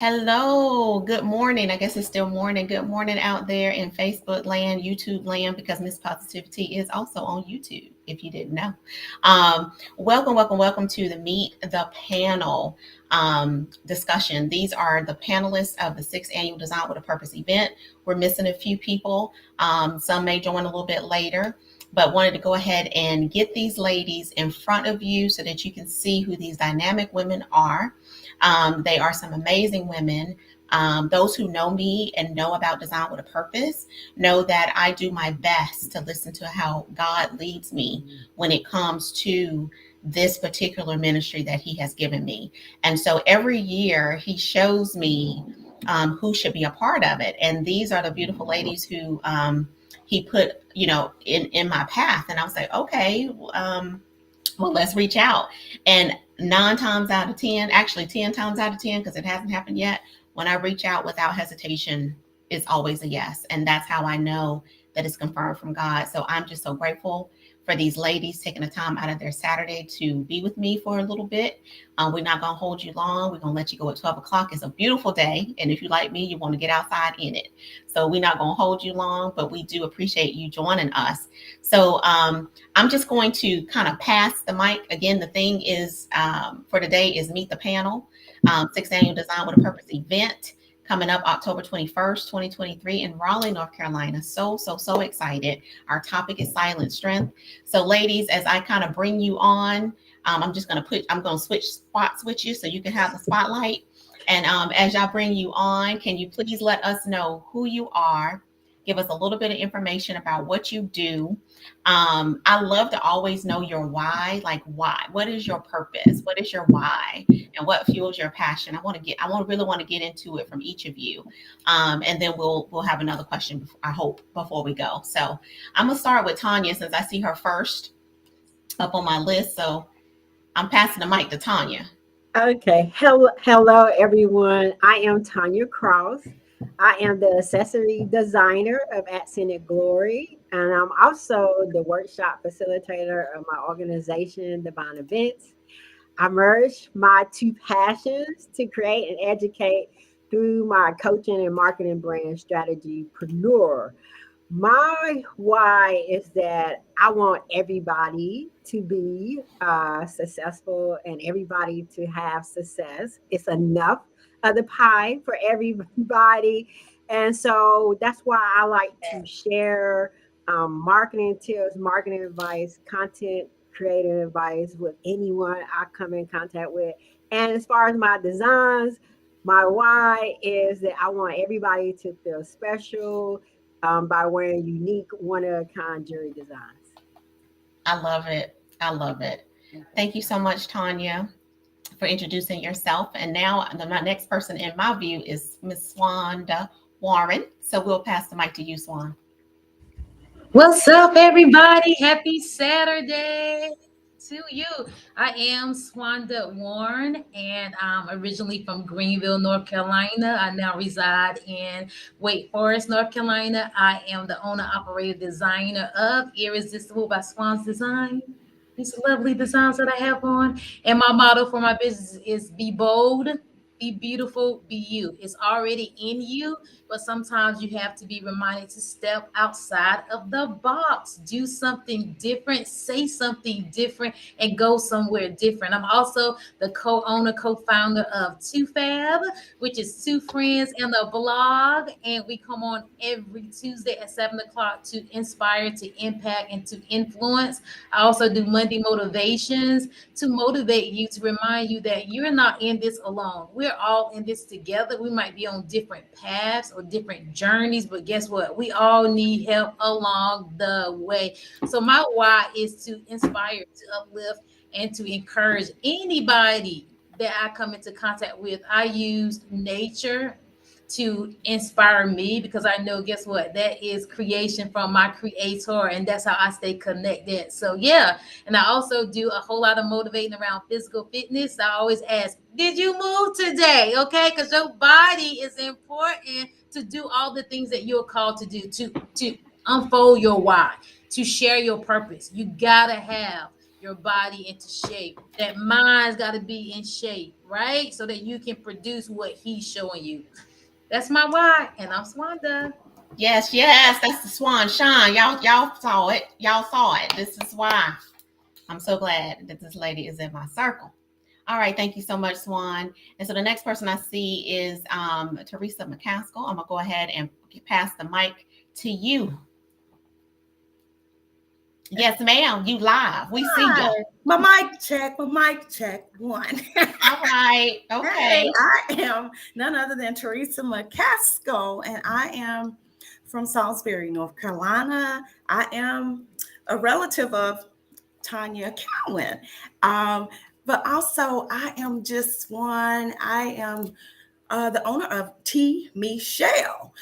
Hello, good morning. I guess it's still morning. Good morning out there in Facebook land, YouTube land, because Miss Positivity is also on YouTube, if you didn't know. Welcome to the Meet the Panel discussion. These are the panelists of the sixth annual Design with a Purpose event. We're missing a few people. Some may join a little bit later, but wanted to go ahead and get these ladies in front of you so that you can see who these dynamic women are. They are some amazing women. Those who know me and know about Design with a Purpose know that I do my best to listen to how God leads me when it comes to this particular ministry that He has given me. And so every year He shows me who should be a part of it. And these are the beautiful ladies who He put, in my path. And I was like, okay, well, let's reach out. And 9 times out of 10, actually 10 times out of 10, because it hasn't happened yet, when I reach out without hesitation, it's always a yes. And that's how I know that it's confirmed from God. So I'm just so grateful for these ladies taking the time out of their Saturday to be with me for a little bit. We're not going to hold you long. We're going to let you go at 12 o'clock. It's a beautiful day. And if you like me, you want to get outside in it. So we're not going to hold you long, but we do appreciate you joining us. So I'm just going to kind of pass the mic. Again, the thing is for today is Meet the Panel, sixth annual Design with a Purpose event coming up October 21st, 2023 in Raleigh, North Carolina. So excited. Our topic is silent strength. So ladies, as I kind of bring you on, I'm going to switch spots with you so you can have the spotlight. And as y'all bring you on, can you please let us know who you are? Give us a little bit of information about what you do. I love to always know your why. Like why? What is your purpose? What is your why? And what fuels your passion? Really want to get into it from each of you, and then we'll have another question. I hope before we go. So I'm gonna start with Tanya since I see her first up on my list. So I'm passing the mic to Tanya. Okay. Hello, everyone. I am Tanya Cross. I am the accessory designer of Accent Glory, and I'm also the workshop facilitator of my organization, Divine Events. I merge my two passions to create and educate through my coaching and marketing brand strategy. My why is that I want everybody to be successful and everybody to have success. It's enough of the pie for everybody. And so that's why I like to share marketing tips, marketing advice, content creating advice with anyone I come in contact with. And as far as my designs, my why is that I want everybody to feel special by wearing unique, one of a kind jewelry designs. I love it. I love it. Thank you so much, Tanya, for introducing yourself. And now my next person in my view is Miss Swanda Warren. So we'll pass the mic to you, Swan. What's up, everybody? Happy Saturday to you. I am Swanda Warren, and I'm originally from Greenville, North Carolina. I now reside in Wake Forest, North Carolina. I am the owner, operator, designer of Irresistible by Swan's Design. These lovely designs that I have on. And my motto for my business is be bold, be beautiful, be you. It's already in you, but sometimes you have to be reminded to step outside of the box, do something different, say something different, and go somewhere different. I'm also the co-owner, co-founder of 2Fab, which is Two Friends and a Blog, and we come on every Tuesday at 7 o'clock to inspire, to impact, and to influence. I also do Monday motivations to motivate you, to remind you that you're not in this alone. We're all in this together. We might be on different paths or different journeys, but guess what? We all need help along the way. So my why is to inspire, to uplift, and to encourage anybody that I come into contact with. I use nature to inspire me because I know, guess what? That is creation from my creator, and that's how I stay connected. So yeah, and I also do a whole lot of motivating around physical fitness. I always ask, did you move today? Okay, because your body is important to do all the things that you're called to do, to unfold your why, to share your purpose. You gotta have your body into shape. That mind's got to be in shape, right? So that you can produce what he's showing you. That's my why, and I'm Swanda. Yes, yes, that's the swan shine. Y'all saw it. Y'all saw it. This is why I'm so glad that this lady is in my circle. All right, thank you so much, Swan. And so the next person I see is Teresa McCaskill. I'm gonna go ahead and pass the mic to you. Yes, ma'am. You live. We see you. Hi. My mic check, one. All right. Hey, Okay. I am none other than Teresa McCaskill, and I am from Salisbury, North Carolina. I am a relative of Tanya Cowan. Um, but also, I am just one. I am the owner of T. Michelle,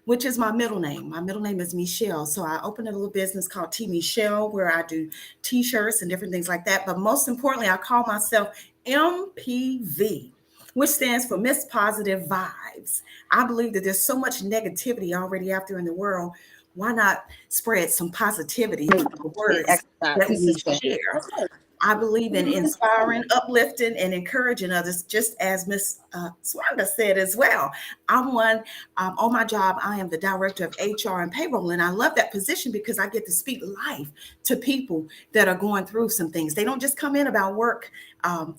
which is my middle name. My middle name is Michelle. So I opened a little business called T. Michelle where I do T-shirts and different things like that. But most importantly, I call myself MPV, which stands for Miss Positive Vibes. I believe that there's so much negativity already out there in the world. Why not spread some positivity through the words that we share? I believe in inspiring, uplifting, and encouraging others, just as Miss Swanda said as well. I'm one on my job. I am the director of HR and payroll, and I love that position because I get to speak life to people that are going through some things. They don't just come in about work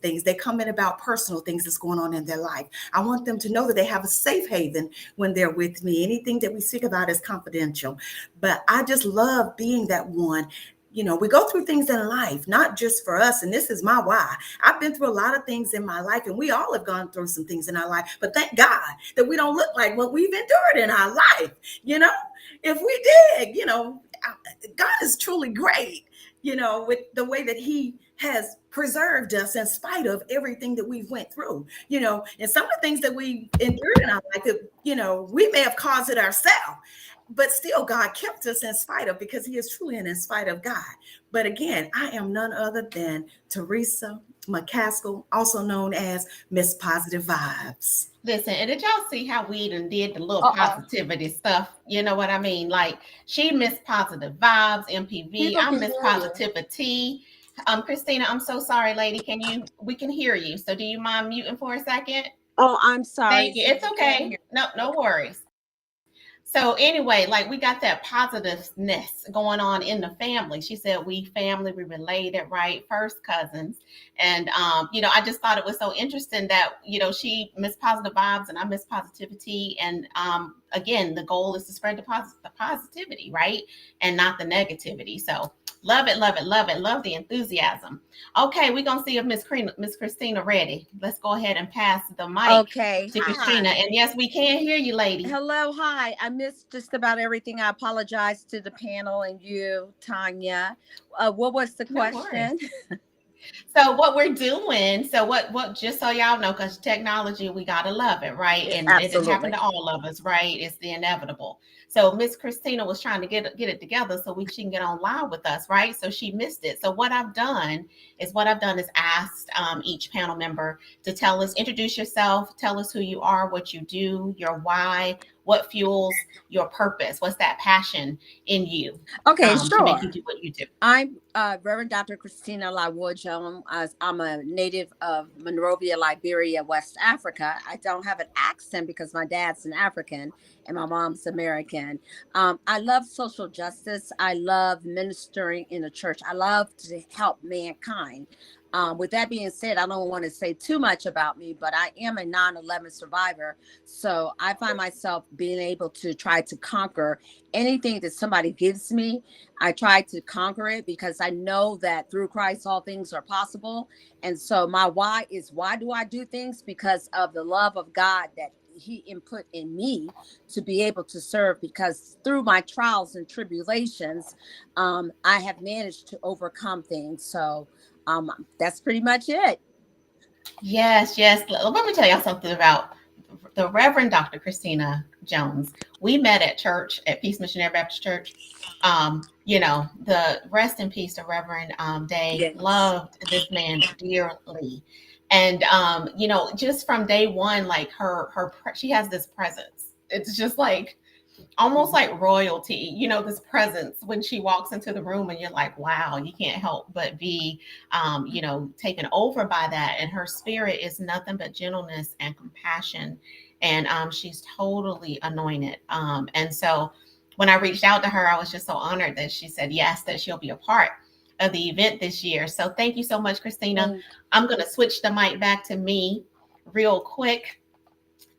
things; they come in about personal things that's going on in their life. I want them to know that they have a safe haven when they're with me. Anything that we speak about is confidential, but I just love being that one. We go through things in life, not just for us. And this is my why. I've been through a lot of things in my life, and we all have gone through some things in our life. But thank God that we don't look like what we've endured in our life. You know, if we did, God is truly great, with the way that He has preserved us in spite of everything that we've went through, and some of the things that we endured in our life, we may have caused it ourselves, but still God kept us in spite of, because He is truly an in spite of God. But again, I am none other than Teresa McCaskill, also known as Miss Positive Vibes. Listen, and did y'all see how we done did the little positivity stuff? You know what I mean? Like she missed positive vibes, MPV. I miss Positivity. Christina, I'm so sorry, lady. We can hear you. So do you mind muting for a second? Oh, I'm sorry. Thank you. It's okay. No worries. So anyway, like we got that positiveness going on in the family. She said we family, we related, right? First cousins. And I just thought it was so interesting that, she missed positive vibes and I miss positivity. And again, the goal is to spread the positivity, right? And not the negativity. So love it, love it, love it. Love the enthusiasm. Okay, we're gonna see if Miss Christina ready. Let's go ahead and pass the mic Okay. to Christina. And yes, we can hear you, lady. Hello. Hi. I missed just about everything. I apologize to the panel and you, Tanya. What was the question? So what we're doing, so what just so y'all know, because technology, we gotta love it, right? And it has happened to all of us, right? It's the inevitable. So Miss Christina was trying to get it together so she can get on live with us, right? So she missed it. So what I've done is asked each panel member to introduce yourself, tell us who you are, what you do, your why, what fuels your purpose, what's that passion in you, Okay, to make you sure. do what you do. I'm Reverend Dr. Christina Lawood Jones. I'm a native of Monrovia, Liberia, West Africa. I don't have an accent because my dad's an African and my mom's American. I love social justice. I love ministering in the church. I love to help mankind. With that being said, I don't want to say too much about me, but I am a 9/11 survivor. So I find myself being able to try to conquer anything that somebody gives me. I try to conquer it because I know that through Christ, all things are possible. And so my why is, why do I do things? Because of the love of God that He input in me to be able to serve, because through my trials and tribulations, I have managed to overcome things. So that's pretty much it. Yes. Let me tell y'all something about the Reverend Dr. Christina Jones. We met at church at Peace Missionary Baptist Church. The rest in peace to Reverend Day. Yes. Loved this man dearly. And just from day one, like she has this presence. It's just like almost like royalty, this presence when she walks into the room, and you're like, wow, you can't help but be, taken over by that. And her spirit is nothing but gentleness and compassion. And she's totally anointed. And so when I reached out to her, I was just so honored that she said yes, that she'll be a part of the event this year. So thank you so much, Christina. I'm going to switch the mic back to me real quick.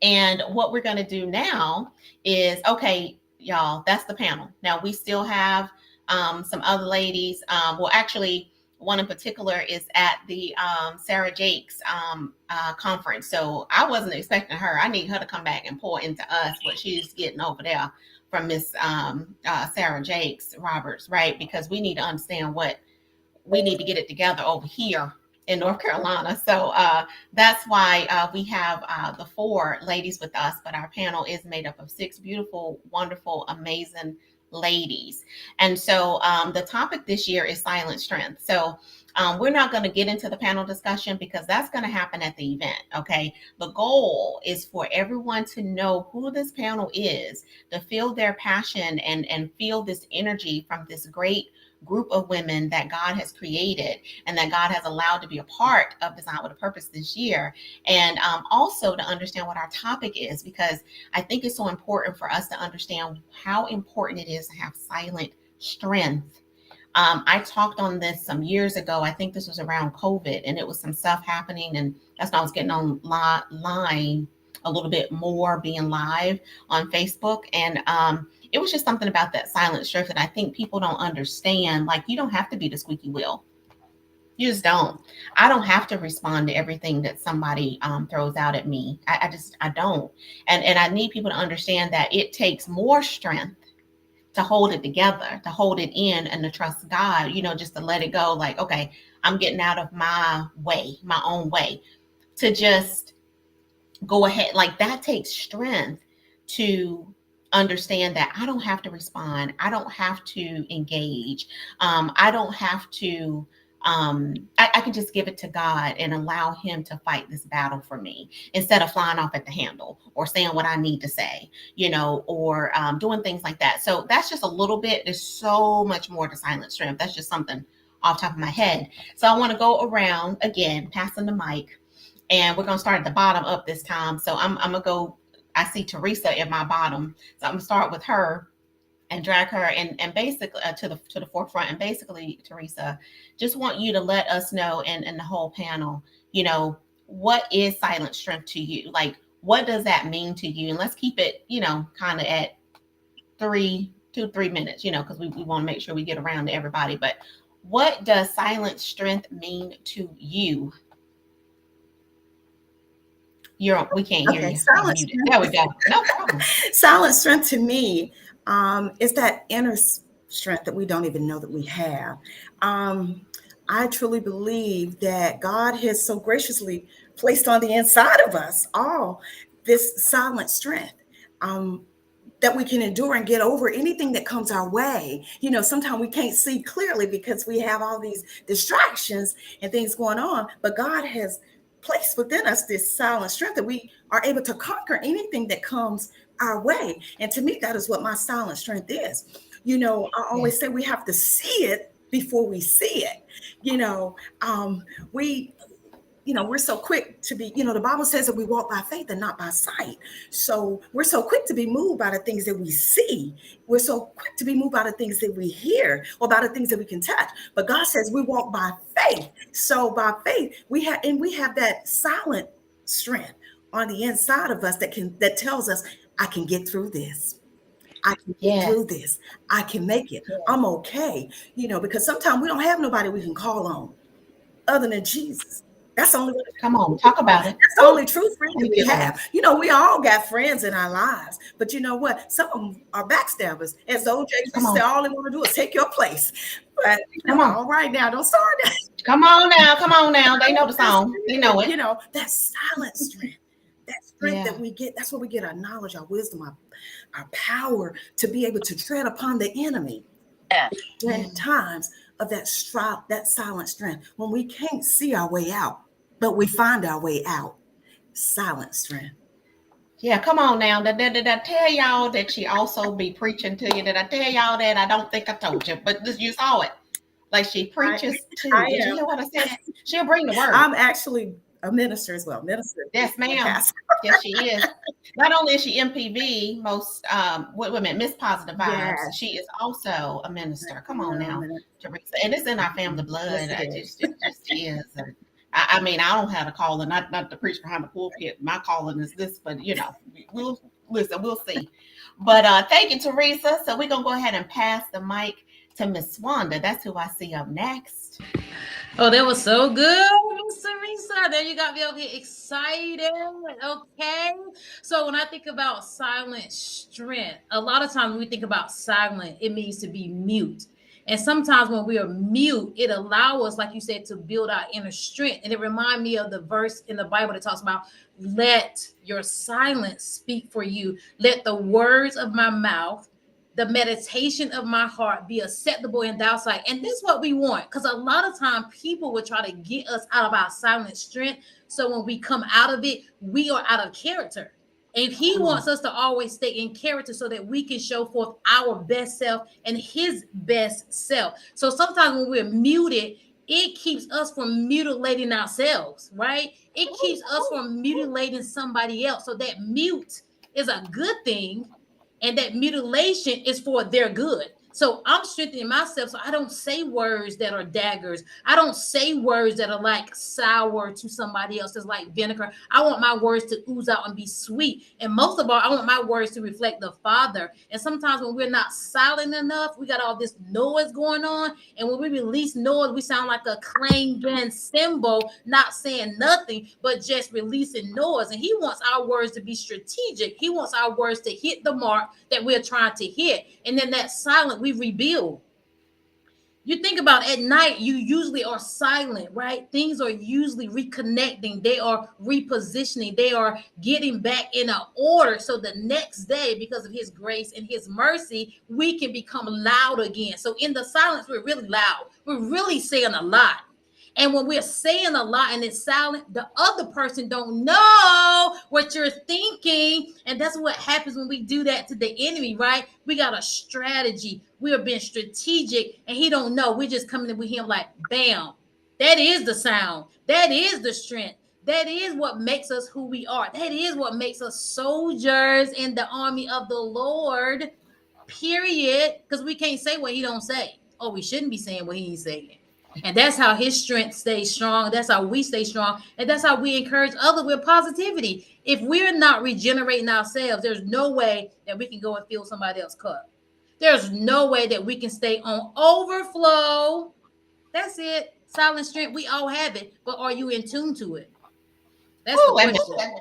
And what we're going to do now is, okay, y'all, that's the panel. Now we still have some other ladies. Well, actually, one in particular is at the Sarah Jakes conference. So I wasn't expecting her. I need her to come back and pour into us what she's getting over there from Miss Sarah Jakes Roberts, right? Because we need to understand what we need to get it together over here in North Carolina. So that's why we have the 4 ladies with us, but our panel is made up of 6 beautiful, wonderful, amazing ladies. And so the topic this year is silent strength. So we're not going to get into the panel discussion because that's going to happen at the event. Okay. The goal is for everyone to know who this panel is, to feel their passion and feel this energy from this great group of women that God has created and that God has allowed to be a part of Design with a Purpose this year. And also to understand what our topic is, because I think it's so important for us to understand how important it is to have silent strength. I talked on this some years ago. I think this was around COVID, and it was some stuff happening, and that's when I was getting online a little bit more, being live on Facebook. And it was just something about that silent strength that I think people don't understand. Like, you don't have to be the squeaky wheel. You just don't. I don't have to respond to everything that somebody throws out at me. I don't. And I need people to understand that it takes more strength to hold it together, to hold it in, and to trust God, just to let it go. Like, okay, I'm getting out of my way, my own way, to just go ahead. Like, that takes strength to understand that I don't have to respond. I don't have to engage. I don't have to, I can just give it to God and allow him to fight this battle for me instead of flying off at the handle or saying what I need to say, or doing things like that. So that's just a little bit. There's so much more to silent strength. That's just something off the top of my head. So I want to go around again, passing the mic. And we're going to start at the bottom up this time. So I'm going to go, I see Teresa at my bottom. So I'm going to start with her and drag her and basically to the forefront. And basically, Teresa, just want you to let us know, and the whole panel, what is silent strength to you? Like, what does that mean to you? And let's keep it, kind of at 2 to 3 minutes, because we want to make sure we get around to everybody. But what does silent strength mean to you? We can't hear you. Silent strength. There we go. No problem. Silent strength to me is that inner strength that we don't even know that we have. I truly believe that God has so graciously placed on the inside of us all this silent strength. That we can endure and get over anything that comes our way. Sometimes we can't see clearly because we have all these distractions and things going on, but God has placed within us this silent strength that we are able to conquer anything that comes our way. And to me, that is what my silent strength is. I always say we have to see it before we see it. We're so quick to be, the Bible says that we walk by faith and not by sight. So we're so quick to be moved by the things that we see. We're so quick to be moved by the things that we hear or by the things that we can touch. But God says we walk by faith. So by faith, we have that silent strength on the inside of us that tells us, I can get through this. I can get through this. I can make it. I'm okay. Because sometimes we don't have nobody we can call on other than Jesus. That's the only way. Come on, talk about it. That's the only true friend that we have. We all got friends in our lives, but you know what? Some of them are backstabbers. As OJ used to say, all they want to do is take your place. But come on, all right now, don't start that. Come on now. They know the song. They know it. That silent strength. That strength that we get, that's where we get our knowledge, our wisdom, our power to be able to tread upon the enemy. In times of that silent strength, when we can't see our way out, but we find our way out. Silent strength. Yeah, come on now. Did I tell y'all that she also be preaching to you? Did I tell y'all that? I don't think I told you, but you saw it. Like she I preaches too. I Did you am. hear what I said? She'll bring the word. I'm actually a minister as well. Minister Yes, and ma'am. pastor. Yes, she is. Not only is she MPV, most women, Miss Positive Vibes, Yes, she is also a minister. Come on I am. now, Teresa. And it's in our family blood. Yes, it I is. it just is. And I mean, I don't have a calling, not to preach behind the pulpit. My calling is this, but we'll listen, we'll see. But thank you, Teresa. So we're gonna go ahead and pass the mic to Miss Wanda. That's who I see up next. Oh, that was so good, Miss Teresa. There you got me over here excited. Okay. So when I think about silent strength, a lot of times when we think about silent, it means to be mute. And sometimes when we are mute, it allows us, like you said, to build our inner strength. And it reminds me of the verse in the Bible that talks about let your silence speak for you. Let the words of my mouth, the meditation of my heart be acceptable in thy sight. And this is what we want. Because a lot of time people will try to get us out of our silent strength. So when we come out of it, we are out of character. And he wants us to always stay in character so that we can show forth our best self and his best self. So sometimes when we're muted, it keeps us from mutilating ourselves, right? It keeps us from mutilating somebody else. So that mute is a good thing, and that mutilation is for their good. So I'm strengthening myself so I don't say words that are daggers. I don't say words that are like sour to somebody else. It's like vinegar. I want my words to ooze out and be sweet. And most of all, I want my words to reflect the Father. And sometimes when we're not silent enough, we got all this noise going on. And when we release noise, we sound like a clanging cymbal, not saying nothing, but just releasing noise. And he wants our words to be strategic. He wants our words to hit the mark that we're trying to hit. And then that silent, we rebuild. You think about at night, you usually are silent, right? Things are usually reconnecting, they are repositioning, they are getting back in an order. So the next day, because of his grace and his mercy, we can become loud again. So in the silence, we're really loud, we're really saying a lot. And when we're saying a lot and it's silent, the other person don't know what you're thinking. And that's what happens when we do that to the enemy, right? We got a strategy. We are being strategic and he don't know. We're just coming in with him like, bam. That is the sound. That is the strength. That is what makes us who we are. That is what makes us soldiers in the army of the Lord, period. Because we can't say what he don't say. Or we shouldn't be saying what he ain't saying. And that's how his strength stays strong. That's how we stay strong. And that's how we encourage others with positivity. If we're not regenerating ourselves, there's no way that we can go and fill somebody else's cup. There's no way that we can stay on overflow. That's it. Silent strength, we all have it. But are you in tune to it? That's the Ooh, question.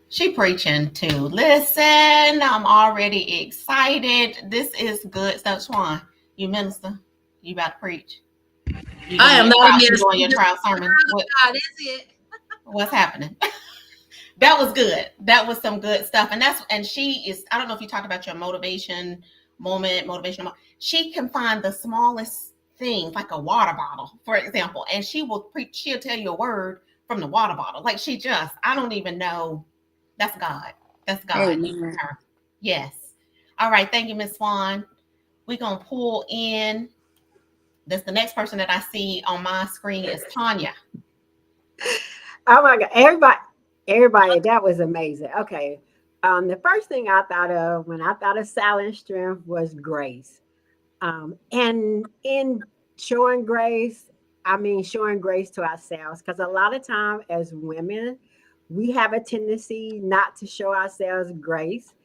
she preaching too. Listen, I'm already excited. This is good stuff. Swan, you minister. You about to preach. You I doing am your not a trial? You minister. doing your trial sermon? God, is it? What's happening? That was good. That was some good stuff. And she is. I don't know if you talked about your motivational moment. She can find the smallest things, like a water bottle, for example, and she will preach. She'll tell you a word from the water bottle. Like she just. I don't even know. That's God. That's God using Amen. her. Yes. All right. Thank you, Miss Swan. We're gonna pull in. That's the next person that I see on my screen is Tanya. Oh my God. Everybody, that was amazing. Okay. The first thing I thought of when I thought of silent strength was grace. And in showing grace, I mean showing grace to ourselves. Because a lot of time as women, we have a tendency not to show ourselves grace.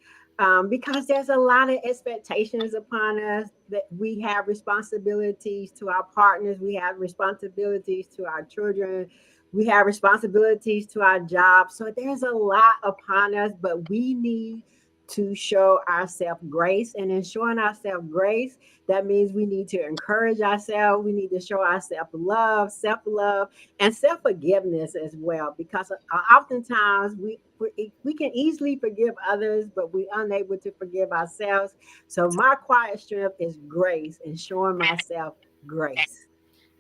Because there's a lot of expectations upon us that we have responsibilities to our partners, we have responsibilities to our children, we have responsibilities to our jobs. So there's a lot upon us, but we need to show ourselves grace. And in showing ourselves grace, that means we need to encourage ourselves. We need to show ourselves love, self love, and self forgiveness as well. Because oftentimes we can easily forgive others, but we're unable to forgive ourselves. So my quiet strength is grace and showing myself grace.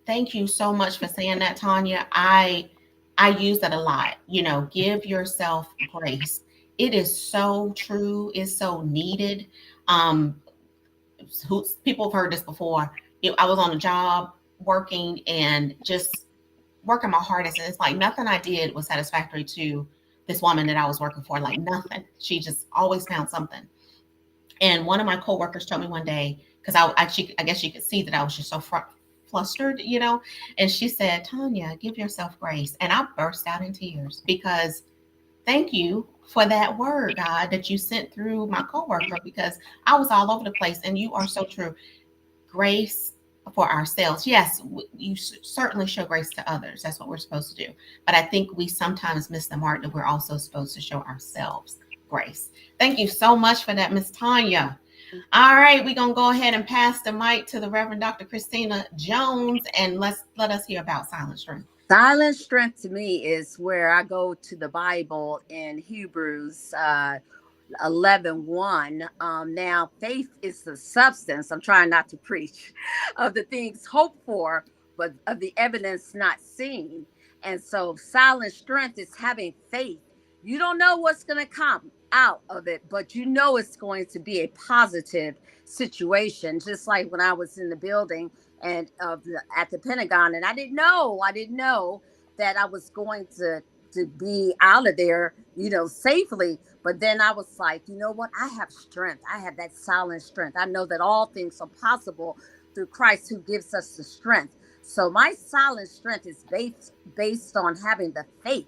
Thank you so much for saying that, Tanya. I use that a lot. Give yourself grace. It is so true. It's so needed. Um, People have heard this before. I was on a job working and just working my hardest, and it's like nothing I did was satisfactory to this woman that I was working for. Like nothing. She just always found something. And one of my coworkers told me one day, because I guess she could see that I was just so flustered, and she said, "Tanya, give yourself grace." And I burst out in tears because thank you for that word, God, that you sent through my coworker, because I was all over the place. And you are so true. Grace for ourselves. Yes, you certainly show grace to others. That's what we're supposed to do. But I think we sometimes miss the mark that we're also supposed to show ourselves grace. Thank you so much for that, Miss Tanya. All right, we're gonna go ahead and pass the mic to the Reverend Dr. Christina Jones, and let us hear about silent strength. Silent strength to me is where I go to the Bible in Hebrews 11:1. Now faith is the substance, I'm trying not to preach, of the things hoped for, but of the evidence not seen. And so silent strength is having faith. You don't know what's going to come out of it, but you know it's going to be a positive situation. Just like when I was in the building and at the Pentagon, and I didn't know that I was going to be out of there, safely. But then I was like, you know what? I have strength. I have that silent strength. I know that all things are possible through Christ who gives us the strength. So my silent strength is based on having the faith.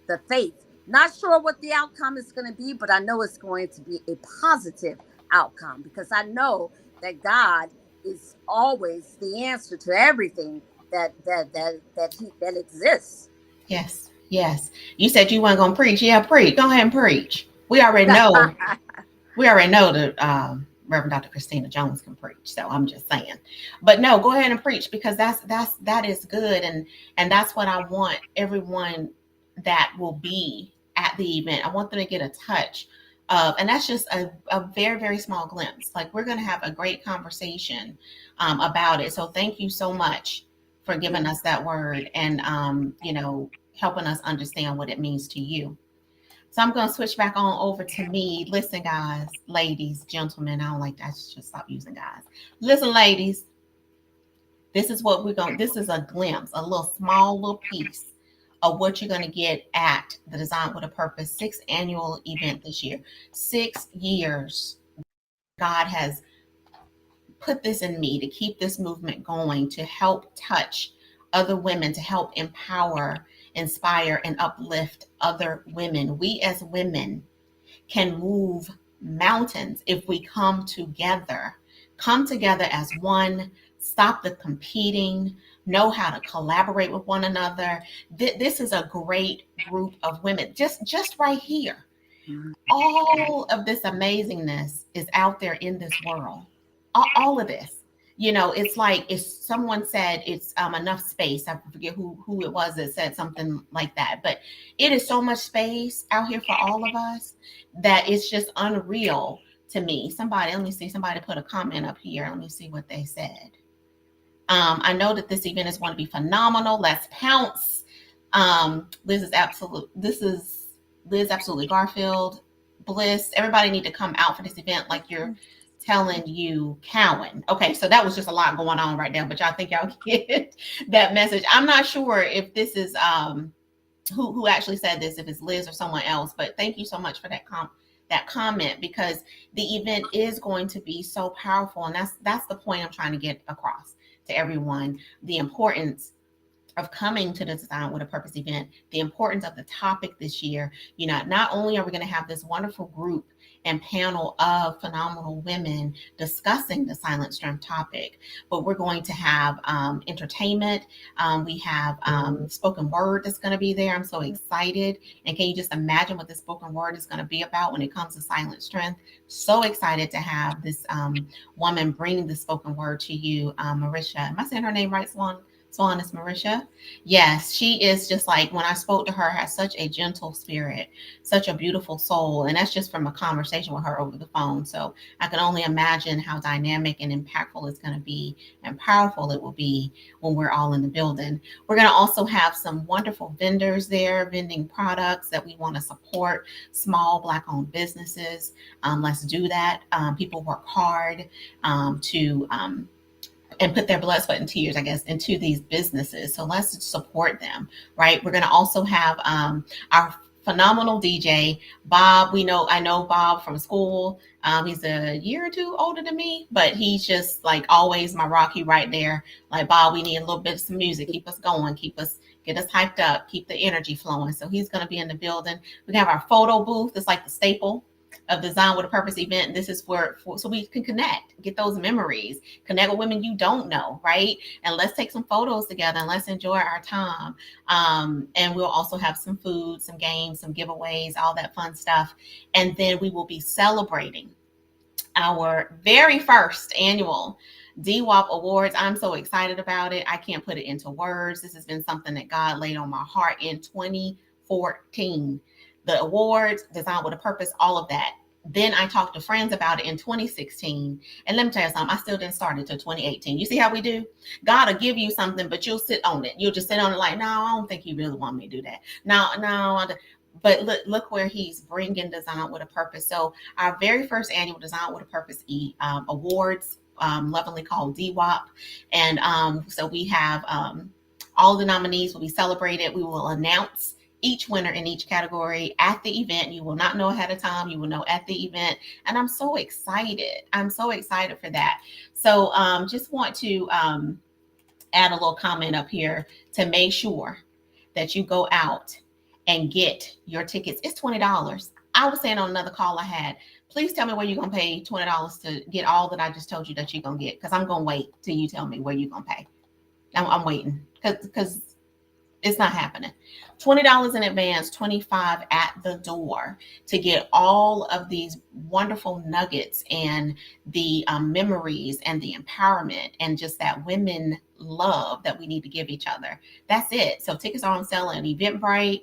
The faith. Not sure what the outcome is going to be, but I know it's going to be a positive outcome because I know that God is always the answer to everything that exists. Yes, yes. You said you weren't gonna preach. Yeah, preach. Go ahead and preach. We already know. We already know that Reverend Dr. Christina Jones can preach. So I'm just saying. But no, go ahead and preach, because that is good, and that's what I want everyone that will be at the event. I want them to get a touch of, and that's just a very, very small glimpse. Like, we're going to have a great conversation about it. So thank you so much for giving us that word, and helping us understand what it means to you. So I'm going to switch back on over to me. Listen, guys, ladies, gentlemen. I don't like that. I should stop using guys. Listen, ladies. This is what we're going. This is a glimpse, a little small little piece of what you're going to get at the Design with a Purpose 6th annual event this year. 6 years, God has put this in me to keep this movement going, to help touch other women, to help empower, inspire, and uplift other women. We as women can move mountains if we come together as one, stop the competing, know how to collaborate with one another. This is a great group of women, just right here. All of this amazingness is out there in this world. All of this. It's like, if someone said it's enough space. I forget who it was that said something like that, but it is so much space out here for all of us that it's just unreal to me. Let me see, somebody put a comment up here. Let me see what they said. I know that this event is going to be phenomenal. Let's pounce. Liz is absolutely Garfield. Bliss. Everybody need to come out for this event, like you're telling you, Cowan. Okay, so that was just a lot going on right now, but y'all think y'all get that message. I'm not sure if this is who actually said this, if it's Liz or someone else, but thank you so much for that comment, because the event is going to be so powerful, and that's the point I'm trying to get across to everyone. The importance of coming to the Design with a Purpose event, the importance of the topic this year. Not only are we going to have this wonderful group and panel of phenomenal women discussing the silent strength topic, but we're going to have entertainment. We have spoken word that's going to be there. I'm so excited. And can you just imagine what the spoken word is going to be about when it comes to silent strength? So excited to have this woman bringing the spoken word to you, Marisha. Am I saying her name right, Swan? Swan is Marisha. Yes, she is just like when I spoke to her, has such a gentle spirit, such a beautiful soul. And that's just from a conversation with her over the phone. So I can only imagine how dynamic and impactful it's going to be and powerful it will be when we're all in the building. We're going to also have some wonderful vendors there vending products that we want to support, small Black owned businesses. Let's do that. People work hard to and put their blood, sweat, and tears, I guess, into these businesses. So let's support them, right? We're going to also have our phenomenal DJ, Bob. I know Bob from school. He's a year or two older than me, but he's just like always my Rocky right there. Like, Bob, we need a little bit of some music. Keep us going. Get us hyped up. Keep the energy flowing. So he's going to be in the building. We have our photo booth. It's like the staple of Design with a Purpose event. This is so we can connect, get those memories, connect with women you don't know, right? And let's take some photos together and let's enjoy our time. And we'll also have some food, some games, some giveaways, all that fun stuff. And then we will be celebrating our very first annual DWAP Awards. I'm so excited about it. I can't put it into words. This has been something that God laid on my heart in 2014. The awards, Design with a Purpose, all of that. Then I talked to friends about it in 2016. And let me tell you something, I still didn't start until 2018. You see how we do? God will give you something, but you'll sit on it. You'll just sit on it like, no, I don't think he really want me to do that. No. But look where he's bringing Design with a Purpose. So our very first annual Design with a Purpose awards, lovingly called DWAP. And so we have all the nominees will be celebrated. We will announce each winner in each category at the event. You will not know ahead of time. You will know at the event. And I'm so excited. I'm so excited for that. So just want to add a little comment up here to make sure that you go out and get your tickets. It's $20. I was saying on another call I had, please tell me where you're going to pay $20 to get all that I just told you that you're going to get, because I'm going to wait till you tell me where you're going to pay. I'm waiting because it's not happening. $20 in advance, $25 at the door to get all of these wonderful nuggets and the memories and the empowerment and just that women love that we need to give each other. That's it. So tickets are on sale at Eventbrite.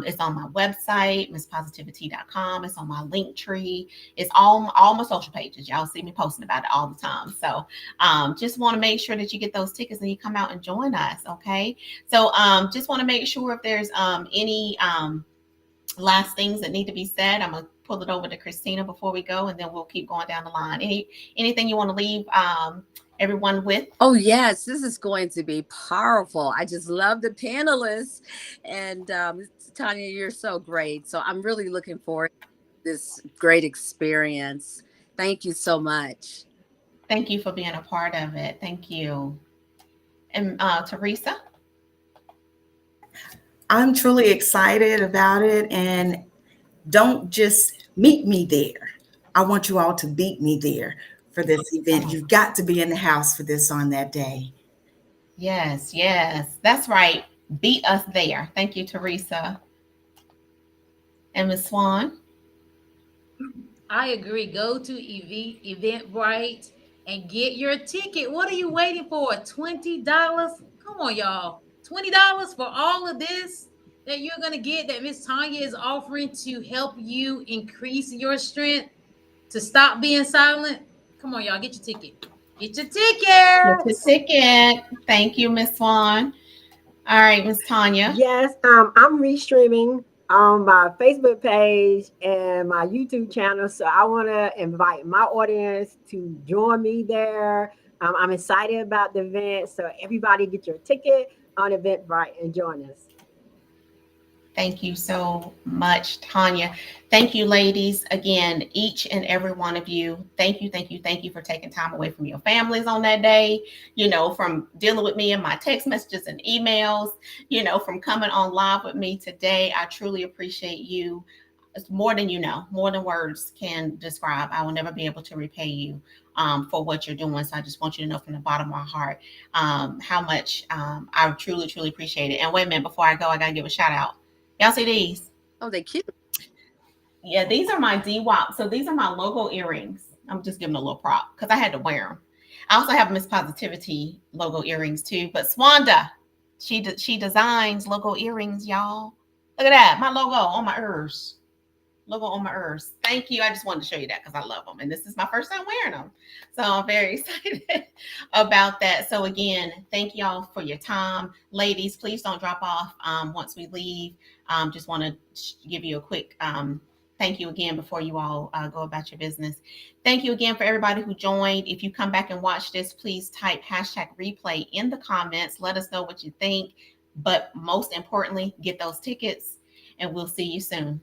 It's on my website, MissPositivi-T.com. It's on my link tree. It's all my social pages. Y'all see me posting about it all the time. So just want to make sure that you get those tickets and you come out and join us. Okay. So just want to make sure if there's any last things that need to be said. I'm gonna pull it over to Christina before we go, and then we'll keep going down the line. Anything you want to leave everyone with? Oh, yes, this is going to be powerful. I just love the panelists. And Tanya, you're so great. So I'm really looking forward to this great experience. Thank you so much. Thank you for being a part of it. Thank you. And Teresa? I'm truly excited about it. And don't just meet me there. I want you all to beat me there for this event. You've got to be in the house for this on that day. Yes, that's right. Beat us there. Thank you, Teresa. And Ms. Swan? I agree. Go to Eventbrite and get your ticket. What are you waiting for? $20? Come on, y'all. $20 for all of this that you're going to get that Miss Tanya is offering to help you increase your strength to stop being silent. Come on, y'all. Get your ticket. Get your Get your tickets. ticket. Thank you, Miss Swan. All right, Miss Tanya. Yes, I'm restreaming on my Facebook page and my YouTube channel. So I want to invite my audience to join me there. I'm excited about the event. So everybody get your ticket on Eventbrite and join us. Thank you so much, Tanya. Thank you, ladies. Again, each and every one of you. Thank you for taking time away from your families on that day, from dealing with me in my text messages and emails, from coming on live with me today. I truly appreciate you. It's more than more than words can describe. I will never be able to repay you for what you're doing. So I just want you to know from the bottom of my heart how much I truly, truly appreciate it. And wait a minute, before I go, I got to give a shout out. Y'all see these? Oh, they cute. Yeah, these are my DWAP. So these are my logo earrings. I'm just giving a little prop because I had to wear them. I also have Miss Positivity logo earrings too. But Swanda, she designs logo earrings, y'all. Look at that, my logo on my ears. Logo on my ears. Thank you. I just wanted to show you that because I love them, and this is my first time wearing them, so I'm very excited about that. So again, thank y'all for your time, ladies. Please don't drop off once we leave. Just want to give you a quick thank you again before you all go about your business. Thank you again for everybody who joined. If you come back and watch this, please type hashtag replay in the comments. Let us know what you think, but most importantly, get those tickets, and we'll see you soon.